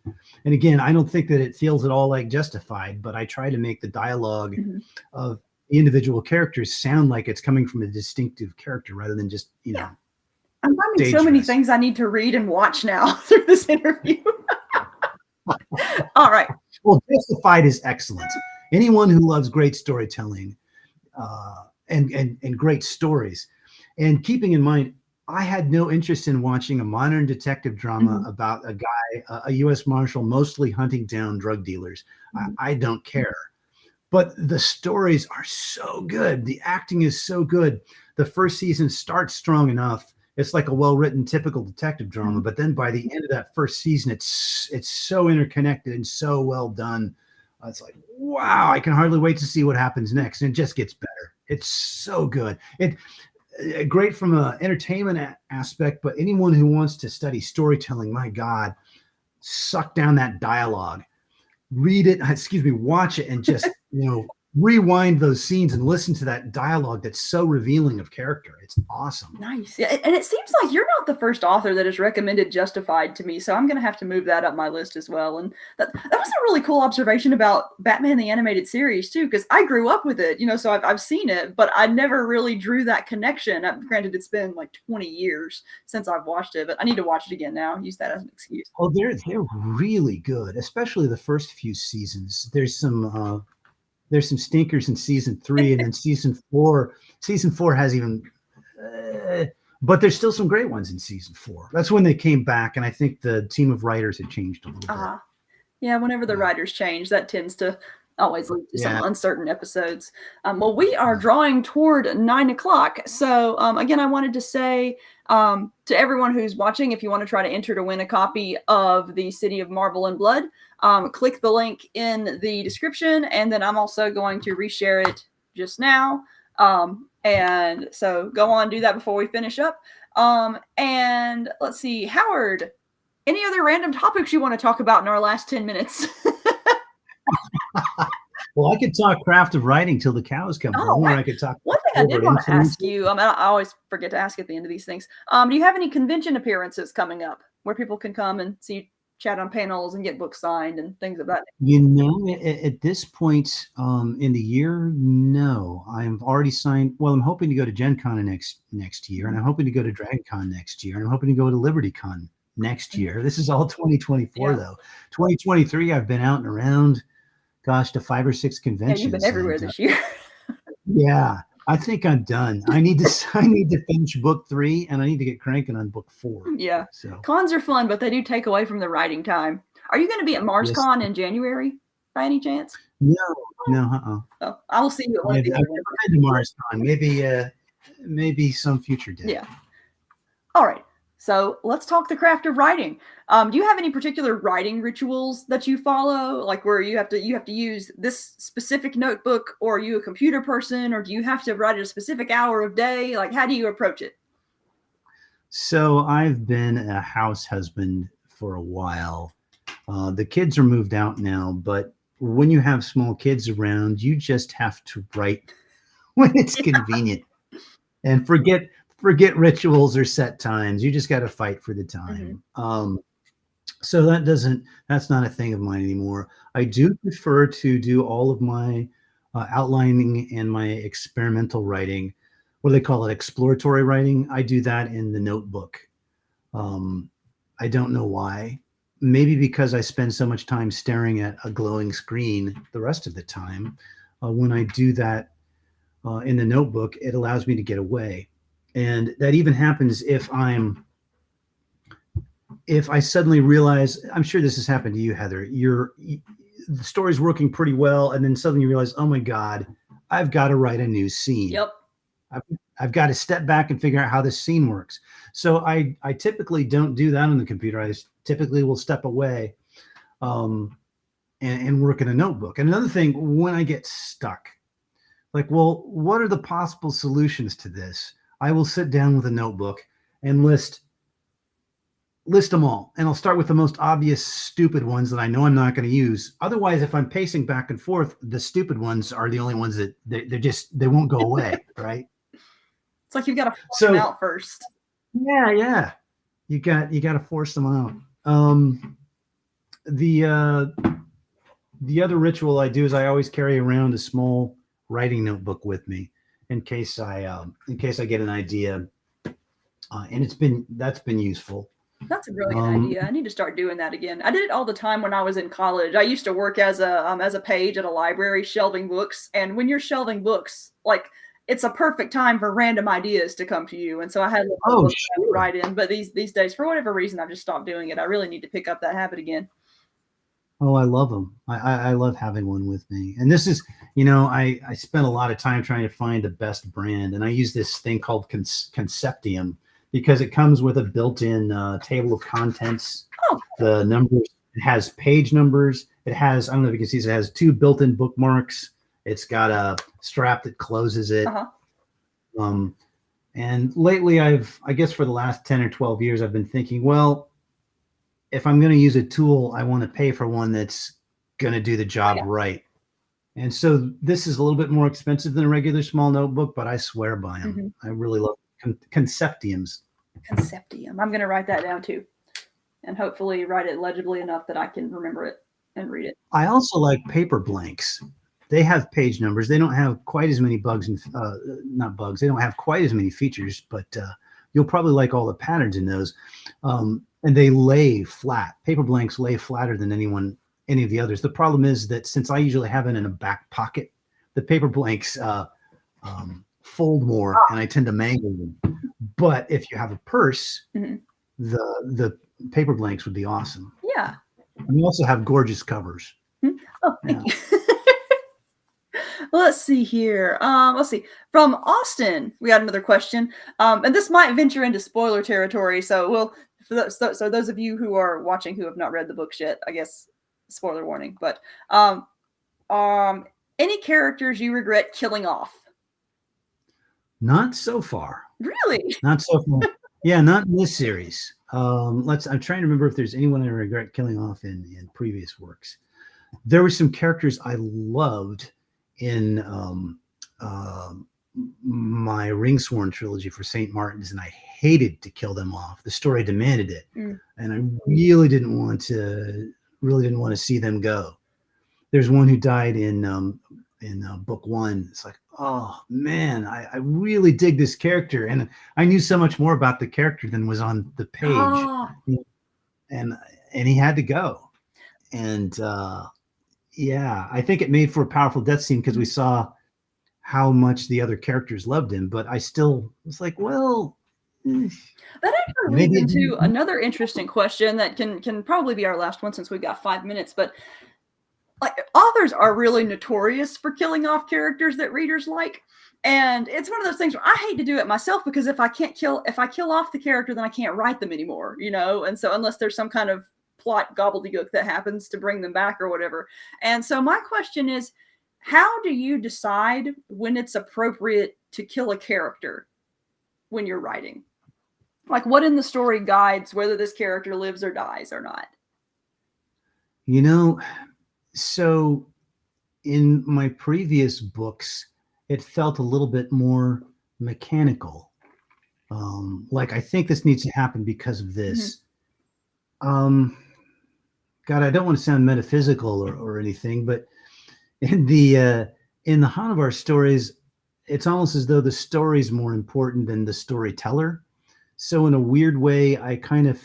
And again, I don't think that it feels at all like Justified, but I try to make the dialogue mm-hmm. of the individual characters sound like it's coming from a distinctive character rather than just, you know. I'm finding so many things I need to read and watch now through this interview. All right. Well, Justified is excellent. Anyone who loves great storytelling and great stories, and keeping in mind, I had no interest in watching a modern detective drama mm-hmm. about a guy, a U.S. Marshal, mostly hunting down drug dealers. Mm-hmm. I don't care. But the stories are so good. The acting is so good. The first season starts strong enough. It's like a well-written, typical detective drama. Mm-hmm. But then by the end of that first season, it's so interconnected and so well done. It's like, wow, I can hardly wait to see what happens next. And it just gets better. It's so good. Great from an entertainment aspect, but anyone who wants to study storytelling, my God, suck down that dialogue, watch it, and just, rewind those scenes and listen to that dialogue that's so revealing of character. It's awesome. Nice. And it seems like you're not the first author that has recommended Justified to me, so I'm going to have to move that up my list as well. And that was a really cool observation about Batman the Animated Series too, because I grew up with it, so I've seen it, but I never really drew that connection. Granted, it's been like 20 years since I've watched it, but I need to watch it again now. Use that as an excuse. Oh, they're really good, especially the first few seasons. There's some stinkers in season 3, and then season 4 has even, but there's still some great ones in season 4. That's when they came back, and I think the team of writers had changed a little bit. Yeah, whenever the writers change, that tends to always lead to some uncertain episodes. Well, we are drawing toward 9:00. So again, I wanted to say to everyone who's watching, if you want to try to enter to win a copy of the City of Marble and Blood, click the link in the description, and then I'm also going to reshare it just now. And so go on, do that before we finish up. And let's see, Howard, Any other random topics you want to talk about in our last 10 minutes? Well, I could talk craft of writing till the cows come home, or I could talk one thing I did forward want to influence. ask you, I always forget to ask at the end of these things. Do you have any convention appearances coming up where people can come and see, chat on panels and get books signed and things of that nature? At this point in the year, no. I'm already signed. Well, I'm hoping to go to Gen Con next year, and I'm hoping to go to Dragon Con next year, and I'm hoping to go to Liberty Con next year. This is all 2024, though. 2023, I've been out and around, gosh, to 5 or 6 conventions. Yeah, you've been everywhere this year. Yeah, I think I'm done. I need to finish book 3, and I need to get cranking on book 4. Yeah. So Cons are fun, but they do take away from the writing time. Are you going to be at MarsCon in January by any chance? No. Oh, I will see you at one I've of never these. been to MarsCon. Maybe some future day. Yeah. All right. So let's talk the craft of writing. Do you have any particular writing rituals that you follow, like where you have to use this specific notebook, or are you a computer person, or do you have to write at a specific hour of day? Like, how do you approach it? So I've been a house husband for a while. The kids are moved out now, but when you have small kids around, you just have to write when it's convenient, and forget rituals or set times. You just got to fight for the time. So that's not a thing of mine anymore. I do prefer to do all of my outlining and my experimental writing. What do they call it? Exploratory writing. I do that in the notebook. I don't know why. Maybe because I spend so much time staring at a glowing screen the rest of the time. When I do that in the notebook, it allows me to get away. And that even happens if I suddenly realize, I'm sure this has happened to you, Heather, the story's working pretty well, and then suddenly you realize, oh my God, I've got to write a new scene. Yep. I've got to step back and figure out how this scene works. So I typically don't do that on the computer. I typically will step away and work in a notebook. And another thing, when I get stuck, like, well, what are the possible solutions to this? I will sit down with a notebook and list them all. And I'll start with the most obvious stupid ones that I know I'm not going to use. Otherwise, if I'm pacing back and forth, the stupid ones are the only ones that they won't go away, right? It's like you've got to force them out first. Yeah. You got to force them out. The other ritual I do is I always carry around a small writing notebook with me in case I get an idea, and that's been useful. That's a brilliant idea. I need to start doing that again. I did it all the time when I was in college. I used to work as a page at a library shelving books, and when you're shelving books, like, it's a perfect time for random ideas to come to you. And so I had to write in, but these days, for whatever reason, I've just stopped doing it. I really need to pick up that habit again. Oh, I love them. I love having one with me. And this is, I spent a lot of time trying to find the best brand, and I use this thing called Conceptium because it comes with a built-in table of contents. Oh. The numbers, it has page numbers. It has, I don't know if you can see, it has 2 built-in bookmarks. It's got a strap that closes it. And lately I guess for the last 10 or 12 years, I've been thinking, well, if I'm going to use a tool, I want to pay for one that's going to do the job right. And so this is a little bit more expensive than a regular small notebook, but I swear by them. I really love Conceptiums. Conceptium. I'm going to write that down too, and hopefully write it legibly enough that I can remember it and read it. I also like paper blanks. They have page numbers. They don't have quite as many bugs and not bugs. They don't have quite as many features, but you'll probably like all the patterns in those. And they lay flat. Paper blanks lay flatter than any of the others. The problem is that since I usually have it in a back pocket, the paper blanks fold more, and I tend to mangle them. But if you have a purse, the paper blanks would be awesome. Yeah. And we also have gorgeous covers. Oh, thank you. Let's see here. Let's see. From Austin, we got another question. And this might venture into spoiler territory. So so those of you who are watching who have not read the books yet, I guess spoiler warning. But any characters you regret killing off? Not so far. Really? Not so far. Yeah, not in this series. I'm trying to remember if there's anyone I regret killing off in previous works. There were some characters I loved in my Ringsworn trilogy for St. Martin's, and I hated to kill them off. The story demanded it, and I really didn't want to see them go. There's one who died in book one. It's like, oh man, I really dig this character, and I knew so much more about the character than was on the page, and he had to go, and yeah, I think it made for a powerful death scene because we saw how much the other characters loved him, but I still was like, well. That actually leads into another interesting question that can probably be our last one since we've got 5 minutes, but like authors are really notorious for killing off characters that readers like. And it's one of those things where I hate to do it myself because if I kill off the character, then I can't write them anymore, you know? And so unless there's some kind of plot gobbledygook that happens to bring them back or whatever. And so my question is, how do you decide when it's appropriate to kill a character when you're writing? Like what in the story guides whether this character lives or dies or not? You know, so in my previous books, it felt a little bit more mechanical. Like I think this needs to happen because of this. God, I don't want to sound metaphysical or anything, but in the Hanuvar stories, it's almost as though the story is more important than the storyteller. So in a weird way, I kind of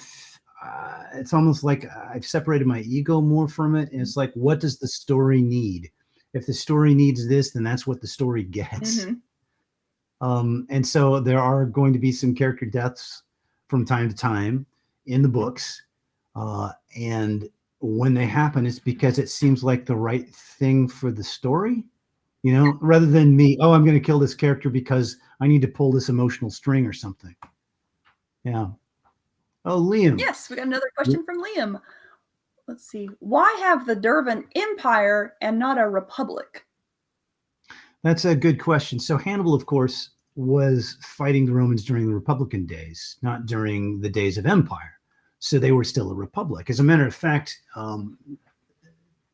it's almost like I've separated my ego more from it. And it's like, what does the story need? If the story needs this, then that's what the story gets. And so there are going to be some character deaths from time to time in the books. And when they happen, it's because it seems like the right thing for the story, you know, rather than me, oh, I'm going to kill this character because I need to pull this emotional string or something. Yeah. Oh, Liam. Yes, we got another question from Liam. Let's see. Why have the Dervan Empire and not a republic? That's a good question. So Hannibal, of course, was fighting the Romans during the Republican days, not during the days of Empire. So they were still a republic. As a matter of fact,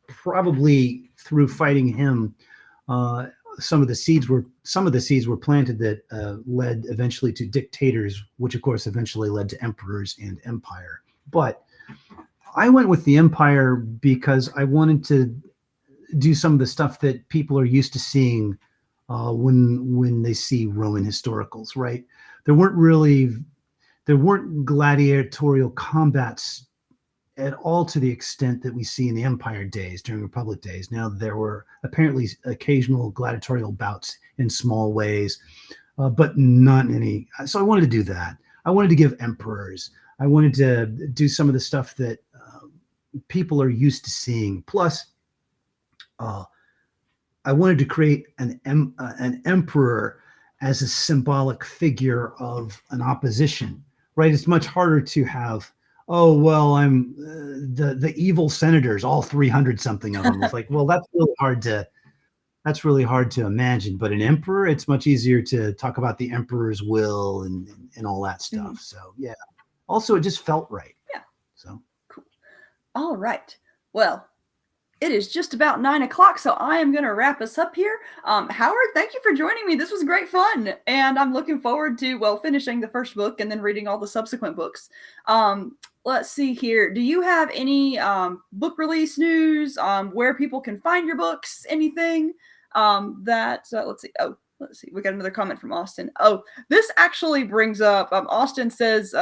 probably through fighting him, some of the seeds were planted that led eventually to dictators, which of course eventually led to emperors and empire. But I went with the empire because I wanted to do some of the stuff that people are used to seeing when they see Roman historicals, right? There weren't gladiatorial combats at all to the extent that we see in the Empire days, during Republic days. Now, there were apparently occasional gladiatorial bouts in small ways, but not any. So I wanted to do that. I wanted to give emperors. I wanted to do some of the stuff that people are used to seeing. Plus, I wanted to create an emperor as a symbolic figure of an opposition, right? It's much harder to have, oh, well, I'm the evil senators, all 300 something of them. It's like, well, that's really hard to imagine. But an emperor, it's much easier to talk about the emperor's will and all that stuff. So yeah. Also, it just felt right. Yeah. So cool. All right. Well, it is just about 9 o'clock, so I am going to wrap us up here. Howard, thank you for joining me. This was great fun, and I'm looking forward to, well, finishing the first book and then reading all the subsequent books. Let's see here. Do you have any book release news, where people can find your books, anything let's see. Oh, let's see. We got another comment from Austin. Oh, this actually brings up, Austin says,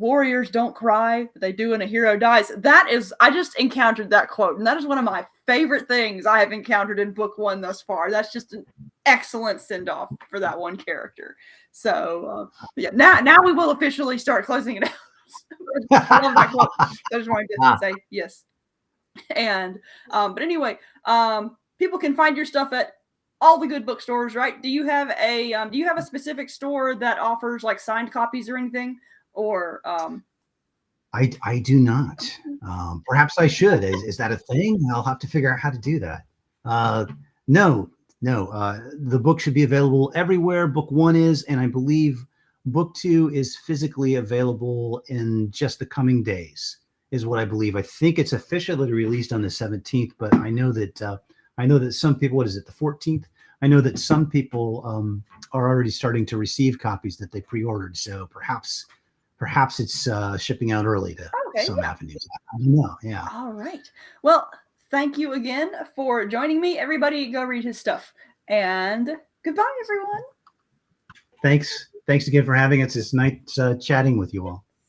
warriors don't cry, they do when a hero dies. I just encountered that quote, and that is one of my favorite things I have encountered in book one thus far. That's just an excellent send-off for that one character. So yeah, now we will officially start closing it out. I love that quote. I just wanted to say yes. And but anyway, people can find your stuff at all the good bookstores, right? Do you have a specific store that offers like signed copies or anything? Or I do not. Perhaps I should. Is that a thing? I'll have to figure out how to do that. No. The book should be available everywhere book one is, and I believe book 2 is physically available in just the coming days, is what I believe. I think it's officially released on the 17th, but I know that some people, what is it, the 14th? I know that some people are already starting to receive copies that they pre-ordered. So perhaps it's shipping out early to some avenues. I don't know. Yeah. All right. Well, thank you again for joining me. Everybody go read his stuff. And goodbye, everyone. Thanks again for having us. It's nice chatting with you all.